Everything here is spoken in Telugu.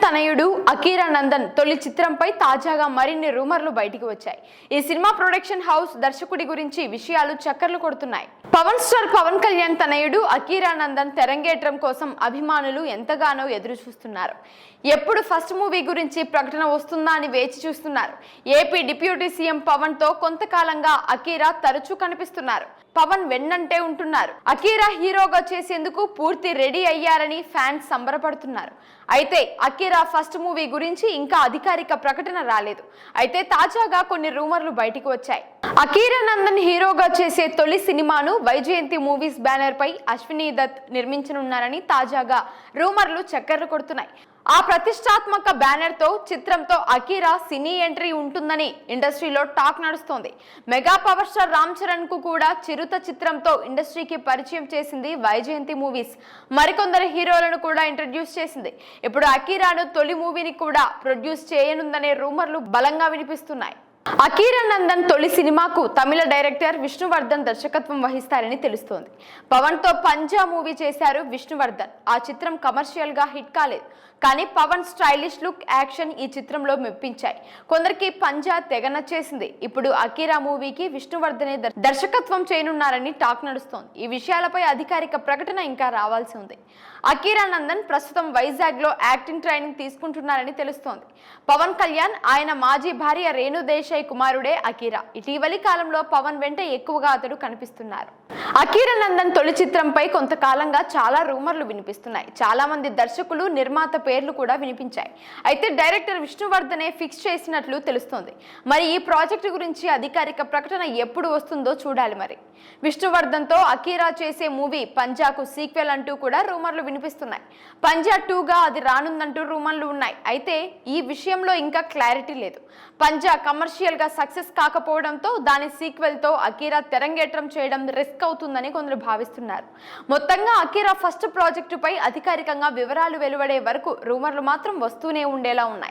తనయుడు అకీరా నందన్ తొలి చిత్రంపై తాజాగా మరిన్ని రూమర్లు బయటికి వచ్చాయి. ఈ సినిమా ప్రొడక్షన్ హౌస్ దర్శకుడి గురించి విషయాలు చక్కర్లు కొడుతున్నాయి. పవన్ కళ్యాణ్ తనయుడు అకీరా నందన్ తెరంగేట్రం కోసం అభిమానులు ఎంతగానో ఎదురు చూస్తున్నారు. ఎప్పుడు ఫస్ట్ మూవీ గురించి ప్రకటన వస్తుందా అని వేచి చూస్తున్నారు. ఏపీ డిప్యూటీ సీఎం పవన్ తో కొంతకాలంగా అకీరా తరచూ కనిపిస్తున్నారు. పవన్ వెన్నంటే ఉంటున్నారు. అకీరా హీరోగా చేసేందుకు పూర్తి రెడీ అయ్యారని ఫ్యాన్స్ సంబరపడుతున్నారు. అయితే అకీరా ఫస్ట్ మూవీ గురించి ఇంకా అధికారిక ప్రకటన రాలేదు. అయితే తాజాగా కొన్ని రూమర్లు బయటికి వచ్చాయి. అకీరా నందన్ హీరోగా చేసే తొలి సినిమాను వైజయంతి మూవీస్ బ్యానర్ పై అశ్విని దత్ నిర్మించనున్నారని తాజాగా రూమర్లు చక్కర్లు కొడుతున్నాయి. ఆ ప్రతిష్టాత్మక బ్యానర్ తో చిత్రంతో అకీరా సినీ ఎంట్రీ ఉంటుందని ఇండస్ట్రీలో టాక్ నడుస్తోంది. Mega power star Ram Charan కు కూడా చిరుత చిత్రంతో ఇండస్ట్రీకి పరిచయం చేసింది వైజయంతి మూవీస్. మరికొందరు హీరోలను కూడా ఇంట్రడ్యూస్ చేసింది. ఇప్పుడు అకీరాను తొలి మూవీని కూడా ప్రొడ్యూస్ చేయనుందనే రూమర్లు బలంగా వినిపిస్తున్నాయి. అకీరా నందన్ తొలి సినిమాకు తమిళ డైరెక్టర్ విష్ణువర్ధన్ దర్శకత్వం వహిస్తారని తెలుస్తోంది. పవన్ తో పంజా మూవీ చేశారు విష్ణువర్ధన్. ఆ చిత్రం కమర్షియల్ గా హిట్ కాలేదు. కానీ పవన్ స్టైలిష్ లుక్, యాక్షన్ ఈ చిత్రంలో మెప్పించాయి. కొందరికి పంజా తెగ నచ్చేసింది. ఇప్పుడు అకీరా మూవీకి విష్ణువర్ధనే దర్శకత్వం చేయనున్నారని టాక్ నడుస్తోంది. ఈ విషయాలపై అధికారిక ప్రకటన ఇంకా రావాల్సి ఉంది. అకీరా నందన్ ప్రస్తుతం వైజాగ్ లో యాక్టింగ్ ట్రైనింగ్ తీసుకుంటున్నారని తెలుస్తోంది. పవన్ కళ్యాణ్ ఆయన మాజీ భార్య రేణు దేశాయ్ కుమారుడే అకీరా. ఇటీవలి కాలంలో పవన్ వెంట ఎక్కువగా అతడు కనిపిస్తున్నారు. అకీరా నందన్ తొలి చిత్రంపై కొంతకాలంగా చాలా రూమర్లు వినిపిస్తున్నాయి. చాలా మంది దర్శకులు, నిర్మాత పేర్లు కూడా వినిపించాయి. అయితే డైరెక్టర్ విష్ణువర్ధనే ఫిక్స్ చేసినట్లు తెలుస్తోంది. మరి ఈ ప్రాజెక్టు గురించి అధికారిక ప్రకటన ఎప్పుడు వస్తుందో చూడాలి. మరి విష్ణువర్ధన్ తో అకీరా చేసే మూవీ పంజాకు సీక్వెల్ అంటూ కూడా రూమర్లు వినిపిస్తున్నాయి. పంజా 2గా అది రానుందంటూ రూమర్లు ఉన్నాయి. అయితే ఈ విషయంలో ఇంకా క్లారిటీ లేదు. పంజా కమర్షియల్ గా సక్సెస్ కాకపోవడంతో దాని సీక్వెల్ తో అకీరా తెరంగేట్రం చేయడం రిస్క్ అవుతుందని కొందరు భావిస్తున్నారు. మొత్తంగా అకీరా ఫస్ట్ ప్రాజెక్టుపై అధికారికంగా వివరాలు వెలువడే వరకు రూమర్లు మాత్రం వస్తూనే ఉండేలా ఉన్నాయి.